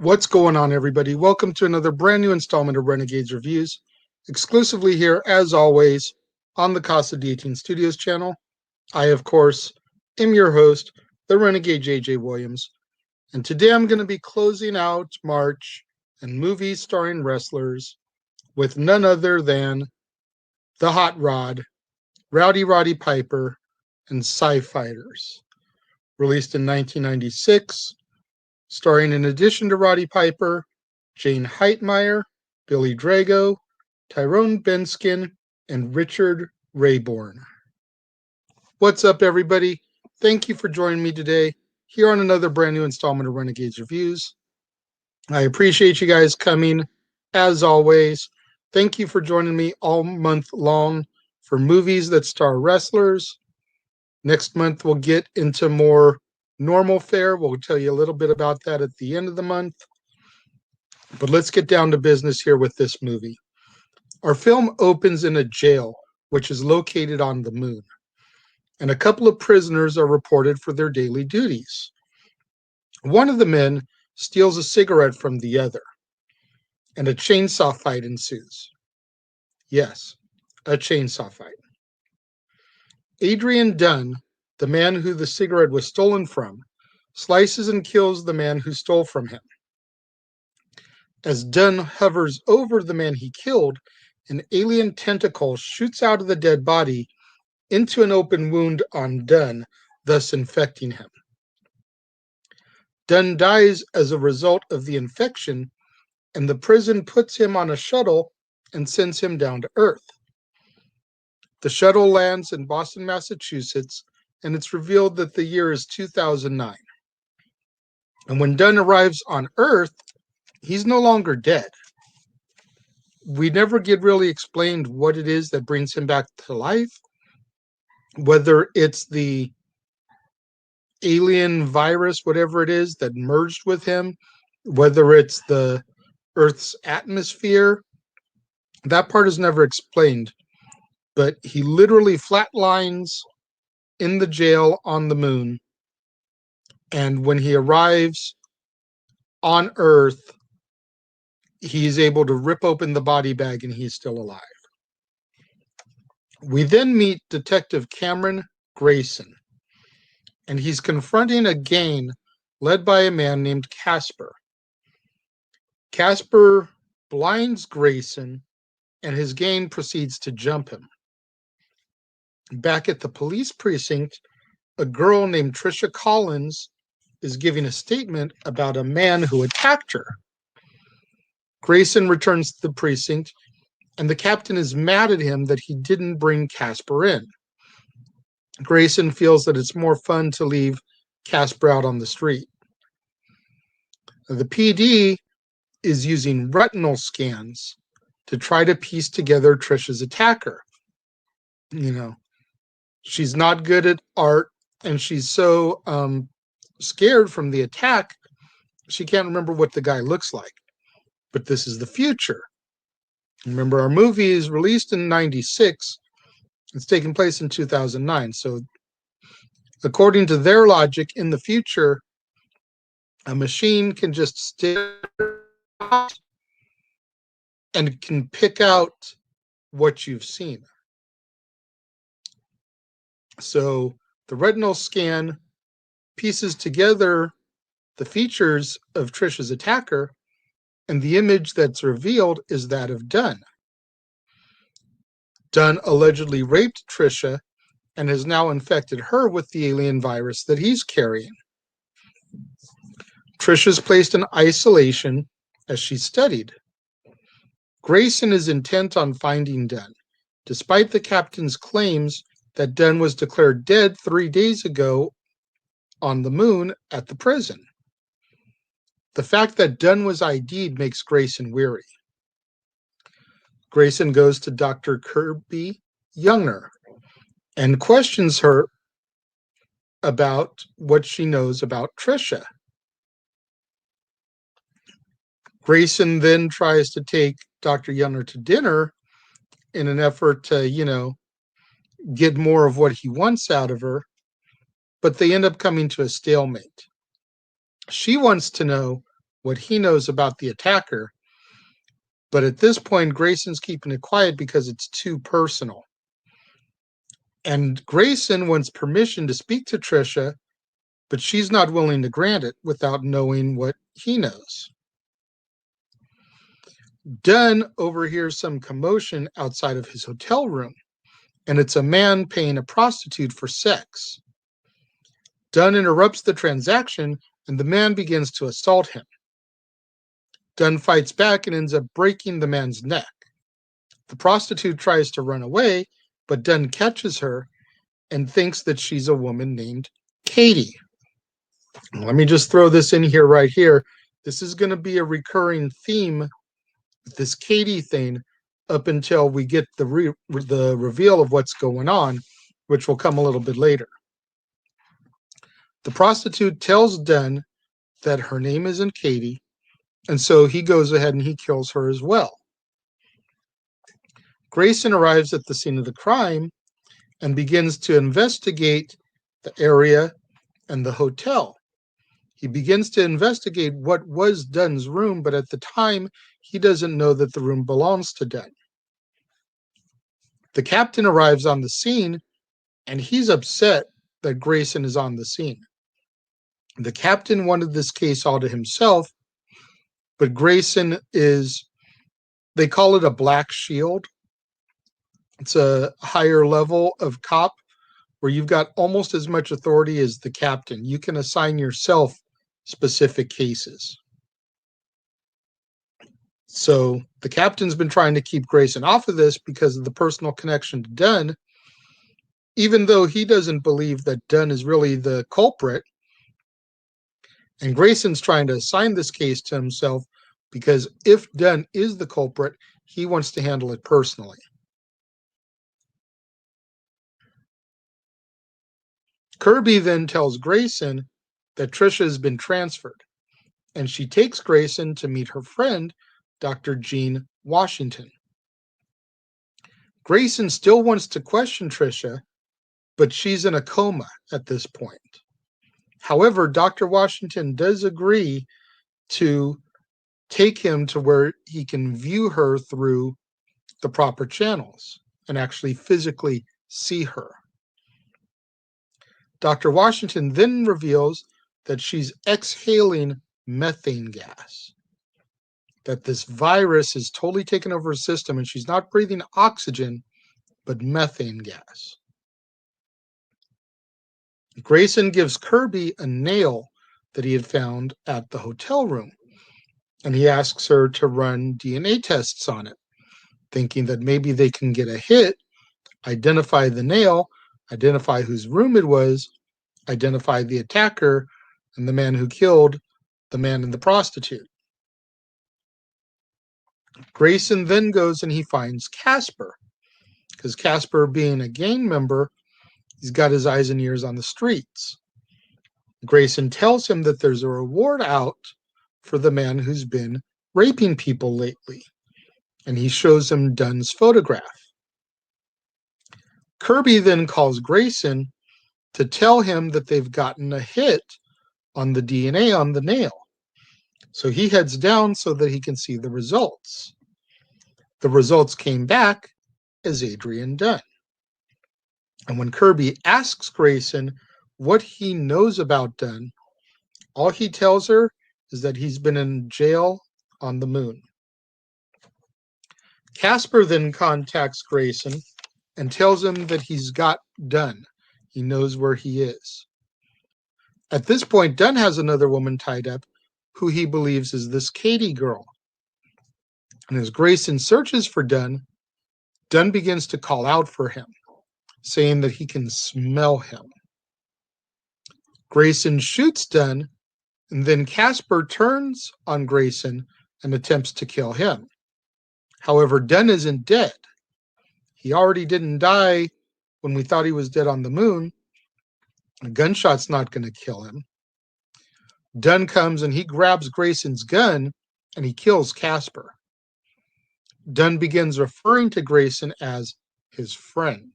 What's going on, everybody? Welcome to another brand new installment of Renegades Reviews, exclusively here, as always, on the Casa Studios channel. I, of course, am your host, the Renegade JJ Williams, and today I'm going to be closing out March and movies starring wrestlers with none other than the Hot Rod, Roddy Piper, and Sci-Fighters, released in 1996. Starring, in addition to Roddy Piper, Jayne Heitmeyer, Billy Drago, Tyrone Benskin, and Richard Raybourne. What's up, everybody? Thank you for joining me today here on another brand new installment of Renegades Reviews. I appreciate you guys coming, as always. Thank you for joining me all month long for movies that star wrestlers. Next month, we'll get into more normal fare. We'll tell you a little bit about that at the end of the month. But let's get down to business here with this movie. Our film opens in a jail, which is located on the moon. And a couple of prisoners are reported for their daily duties. One of the men steals a cigarette from the other, and a chainsaw fight ensues. Yes, a chainsaw fight. Adrian Dunn, the man who the cigarette was stolen from, slices and kills the man who stole from him. As Dunn hovers over the man he killed, an alien tentacle shoots out of the dead body into an open wound on Dunn, thus infecting him. Dunn dies as a result of the infection, and the prison puts him on a shuttle and sends him down to Earth. The shuttle lands in Boston, Massachusetts, and it's revealed that the year is 2009. And when Dunn arrives on Earth, he's no longer dead. We never get really explained what it is that brings him back to life, whether it's the alien virus, whatever it is, that merged with him, whether it's the Earth's atmosphere. That part is never explained, but he literally flatlines in the jail on the moon, and when he arrives on Earth, he's able to rip open the body bag and he's still alive. We then meet Detective Cameron Grayson, and he's confronting a gang led by a man named Casper. Casper blinds Grayson, and his gang proceeds to jump him. Back at the police precinct, a girl named Trisha Collins is giving a statement about a man who attacked her. Grayson returns to the precinct, and the captain is mad at him that he didn't bring Casper in. Grayson feels that it's more fun to leave Casper out on the street. The PD is using retinal scans to try to piece together Trisha's attacker. She's not good at art, and she's so scared from the attack, she can't remember what the guy looks like. but this is the future. Remember, our movie is released in 96. It's taking place in 2009. So according to their logic, in the future, a machine can just stare and can pick out what you've seen. So the retinal scan pieces together the features of Trisha's attacker, and the image that's revealed is that of Dunn. Dunn allegedly raped Trisha and has now infected her with the alien virus that he's carrying. Trisha's placed in isolation as she's studied. Grayson is intent on finding Dunn, despite the captain's claims that Dunn was declared dead 3 days ago on the moon at the prison. The fact that Dunn was ID'd makes Grayson weary. Grayson goes to Dr. Kirby Younger and questions her about what she knows about Trisha. Grayson then tries to take Dr. Younger to dinner in an effort to, get more of what he wants out of her, but they end up coming to a stalemate. She wants to know what he knows about the attacker, but at this point, Grayson's keeping it quiet because it's too personal. And Grayson wants permission to speak to Trisha, but she's not willing to grant it without knowing what he knows. Dunn overhears some commotion outside of his hotel room, and it's a man paying a prostitute for sex. Dunn interrupts the transaction, and the man begins to assault him. Dunn fights back and ends up breaking the man's neck. The prostitute tries to run away, but Dunn catches her and thinks that she's a woman named Katie. Let me just throw this in here right here. This is going to be a recurring theme, this Katie thing, up until we get the reveal of what's going on, which will come a little bit later. The prostitute tells Dunn that her name isn't Katie, and so he goes ahead and he kills her as well. Grayson arrives at the scene of the crime and begins to investigate the area and the hotel. He begins to investigate what was Dunn's room, but at the time, he doesn't know that the room belongs to Dunn. The captain arrives on the scene, and he's upset that Grayson is on the scene. The captain wanted this case all to himself, but Grayson they call it a black shield. It's a higher level of cop where you've got almost as much authority as the captain. You can assign yourself specific cases. So the captain's been trying to keep Grayson off of this because of the personal connection to Dunn, even though he doesn't believe that Dunn is really the culprit. And Grayson's trying to assign this case to himself because if Dunn is the culprit, he wants to handle it personally. Kirby then tells Grayson that Trisha has been transferred, and she takes Grayson to meet her friend, Dr. Jayne Washington. Grayson still wants to question Trisha, but she's in a coma at this point. However, Dr. Washington does agree to take him to where he can view her through the proper channels and actually physically see her. Dr. Washington then reveals that she's exhaling methane gas, that this virus has totally taken over her system and she's not breathing oxygen, but methane gas. Grayson gives Kirby a nail that he had found at the hotel room, and he asks her to run DNA tests on it, thinking that maybe they can get a hit, identify the nail, identify whose room it was, identify the attacker, and the man who killed the man and the prostitute. Grayson then goes and he finds Casper, because Casper, being a gang member, he's got his eyes and ears on the streets. Grayson tells him that there's a reward out for the man who's been raping people lately, and he shows him Dunn's photograph. Kirby then calls Grayson to tell him that they've gotten a hit on the DNA on the nail. So he heads down so that he can see the results. The results came back as Adrian Dunn. And when Kirby asks Grayson what he knows about Dunn, all he tells her is that he's been in jail on the moon. Casper then contacts Grayson and tells him that he's got Dunn. He knows where he is. At this point, Dunn has another woman tied up who he believes is this Katie girl. And as Grayson searches for Dunn, Dunn begins to call out for him, saying that he can smell him. Grayson shoots Dunn, and then Casper turns on Grayson and attempts to kill him. However, Dunn isn't dead. He already didn't die when we thought he was dead on the moon. A gunshot's not going to kill him. Dunn comes and he grabs Grayson's gun and he kills Casper. Dunn begins referring to Grayson as his friend,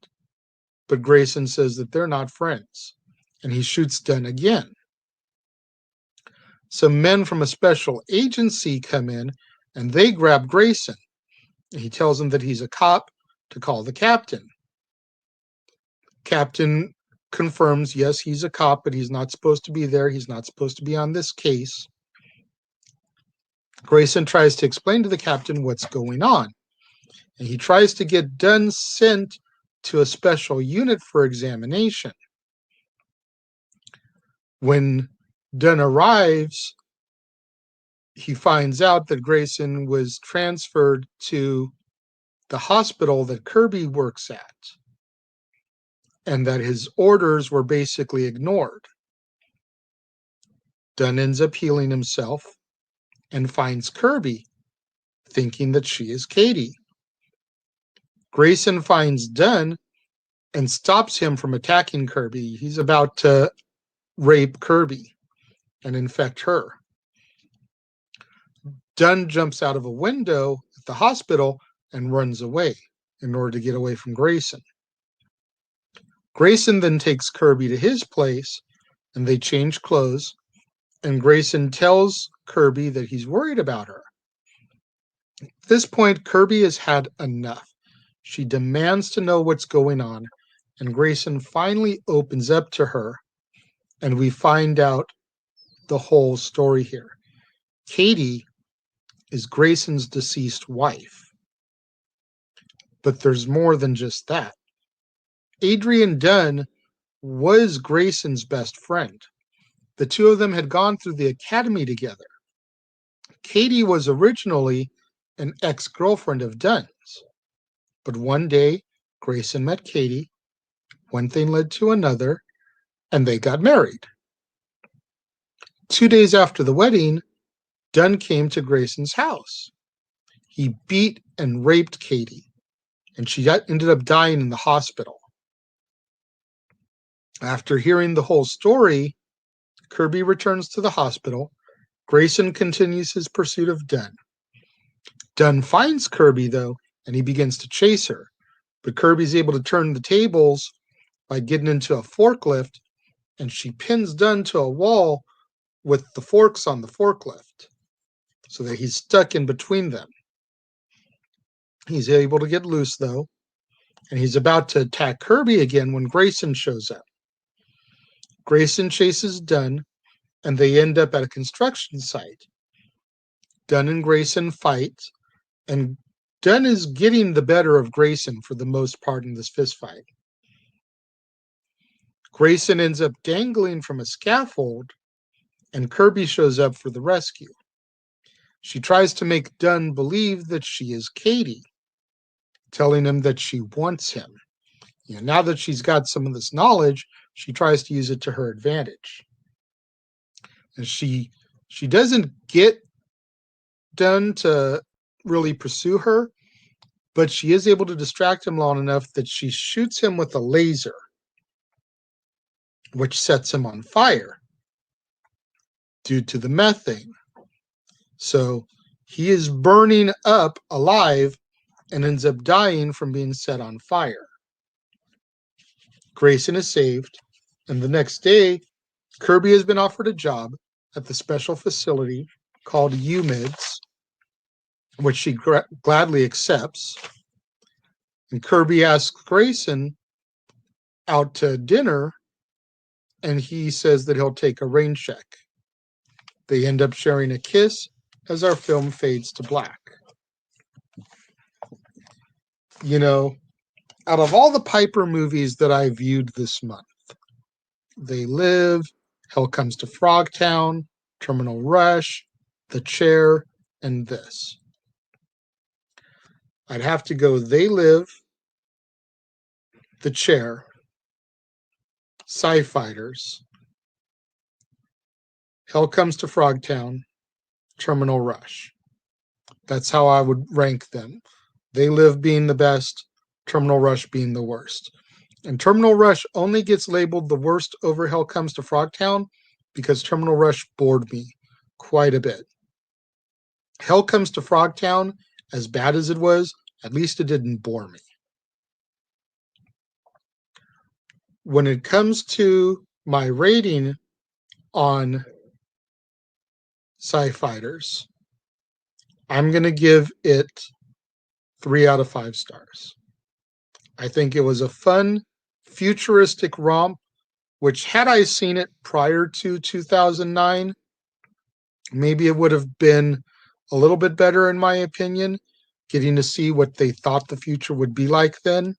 but Grayson says that they're not friends, and he shoots Dunn again. Some men from a special agency come in and they grab Grayson. He tells them that he's a cop to call the captain. Captain confirms, yes, he's a cop, but he's not supposed to be there. He's not supposed to be on this case. Grayson tries to explain to the captain what's going on. And he tries to get Dunn sent to a special unit for examination. When Dunn arrives, he finds out that Grayson was transferred to the hospital that Kirby works at, and that his orders were basically ignored. Dunn ends up healing himself and finds Kirby, thinking that she is Katie. Grayson finds Dunn and stops him from attacking Kirby. He's about to rape Kirby and infect her. Dunn jumps out of a window at the hospital and runs away in order to get away from Grayson. Grayson then takes Kirby to his place and they change clothes, and Grayson tells Kirby that he's worried about her. At this point, Kirby has had enough. She demands to know what's going on, and Grayson finally opens up to her, and we find out the whole story here. Katie is Grayson's deceased wife. But there's more than just that. Adrian Dunn was Grayson's best friend. The two of them had gone through the academy together. Katie was originally an ex-girlfriend of Dunn's. But one day, Grayson met Katie, one thing led to another, and they got married. 2 days after the wedding, Dunn came to Grayson's house. He beat and raped Katie, and she ended up dying in the hospital. After hearing the whole story, Kirby returns to the hospital. Grayson continues his pursuit of Dunn. Dunn finds Kirby, though, and he begins to chase her. But Kirby's able to turn the tables by getting into a forklift, and she pins Dunn to a wall with the forks on the forklift so that he's stuck in between them. He's able to get loose, though, and he's about to attack Kirby again when Grayson shows up. Grayson chases Dunn, and they end up at a construction site. Dunn and Grayson fight, and Dunn is getting the better of Grayson for the most part in this fistfight. Grayson ends up dangling from a scaffold, and Kirby shows up for the rescue. She tries to make Dunn believe that she is Katie, telling him that she wants him. Now that she's got some of this knowledge, she tries to use it to her advantage. And she doesn't get Dunn to really pursue her, but she is able to distract him long enough that she shoots him with a laser, which sets him on fire due to the methane. So He is burning up alive and ends up dying from being set on fire. Grayson is saved, and the next day, Kirby has been offered a job at the special facility called UMIDS, which she gladly accepts. And Kirby asks Grayson out to dinner, and he says that he'll take a rain check. They end up sharing a kiss as our film fades to black. You know, out of all the Piper movies that I viewed this month, They Live, Hell Comes to Frogtown, Terminal Rush, The Chair, and this, I'd have to go They Live, The Chair, Sci-Fighters, Hell Comes to Frogtown, Terminal Rush. That's how I would rank them. They Live being the best, Terminal Rush being the worst. And Terminal Rush only gets labeled the worst over Hell Comes to Frogtown because Terminal Rush bored me quite a bit. Hell Comes to Frogtown, as bad as it was, at least it didn't bore me. When it comes to my rating on Sci-Fighters, I'm going to give it 3 out of 5 stars. I think it was a fun, futuristic romp, which had I seen it prior to 2009, maybe it would have been a little bit better in my opinion, getting to see what they thought the future would be like then.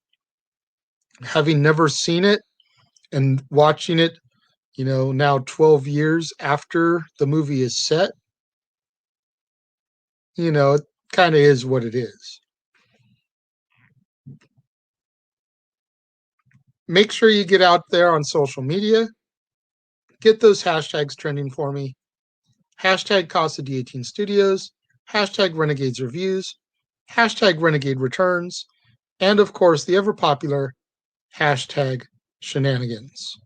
Having never seen it and watching it, now 12 years after the movie is set, it kind of is what it is. Make sure you get out there on social media. Get those hashtags trending for me. Hashtag Casa D18 Studios, hashtag Renegades Reviews, hashtag Renegade Returns, and of course the ever popular hashtag Shenanigans.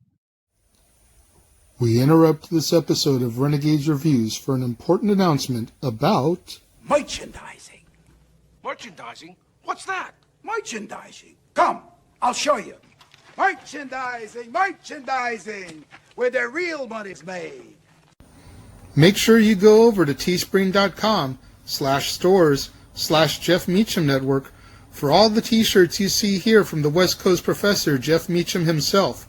We interrupt this episode of Renegades Reviews for an important announcement about merchandising. Merchandising? What's that? Merchandising. Come, I'll show you. Merchandising, where the real money's made. Make sure you go over to teespring.com/stores/Jeff Meacham Network for all the t-shirts you see here from the West Coast professor, Jeff Meacham himself.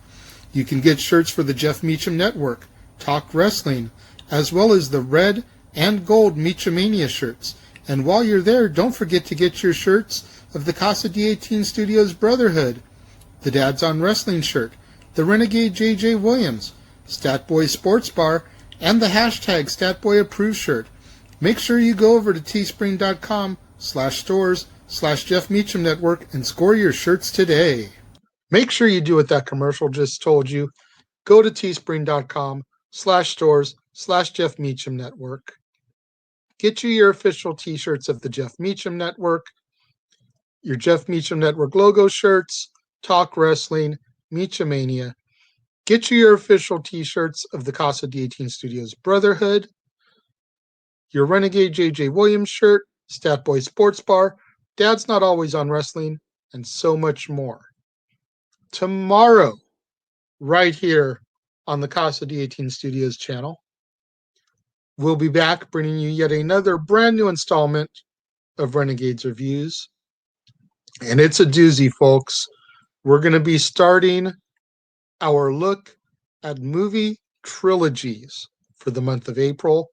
You can get shirts for the Jeff Meacham Network, Talk Wrestling, as well as the red and gold Meachamania shirts. And while you're there, don't forget to get your shirts of the Casa D18 Studios Brotherhood, the Dads on Wrestling shirt, the Renegade JJ Williams, Statboy Sports Bar, and the hashtag StatBoyApproved shirt. Make sure you go over to teespring.com/stores/Jeff Meacham Network and score your shirts today. Make sure you do what that commercial just told you. Go to teespring.com/stores/Jeff Meacham Network. Get you your official t-shirts of the Jeff Meacham Network, your Jeff Meacham Network logo shirts, Talk Wrestling, Meachamania. Get you your official t-shirts of the Casa D18 Studios Brotherhood, your Renegade JJ Williams shirt, Statboy Sports Bar, Dad's Not Always on Wrestling, and so much more. Tomorrow, right here on the Casa D18 Studios channel, we'll be back bringing you yet another brand new installment of Renegades Reviews. And it's a doozy, folks. We're going to be starting our look at movie trilogies for the month of April.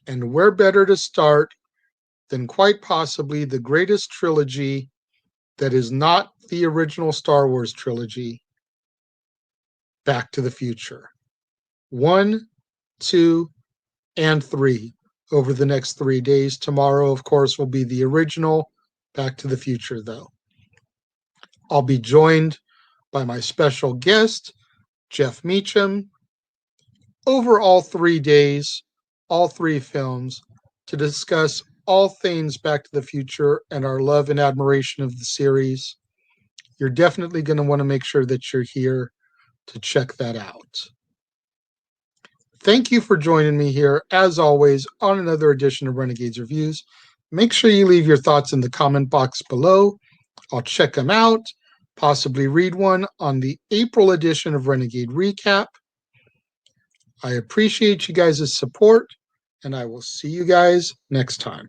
And where better to start than quite possibly the greatest trilogy that is not the original Star Wars trilogy, Back to the Future. 1, 2, and 3 over the next 3 days. Tomorrow, of course, will be the original Back to the Future, though. I'll be joined by my special guest, Jeff Meacham, over all 3 days, all 3 films, to discuss all things Back to the Future and our love and admiration of the series. You're definitely going to want to make sure that you're here to check that out. Thank you for joining me here, as always, on another edition of Renegades Reviews. Make sure you leave your thoughts in the comment box below. I'll check them out, possibly read one on the April edition of Renegade Recap. I appreciate you guys' support, and I will see you guys next time.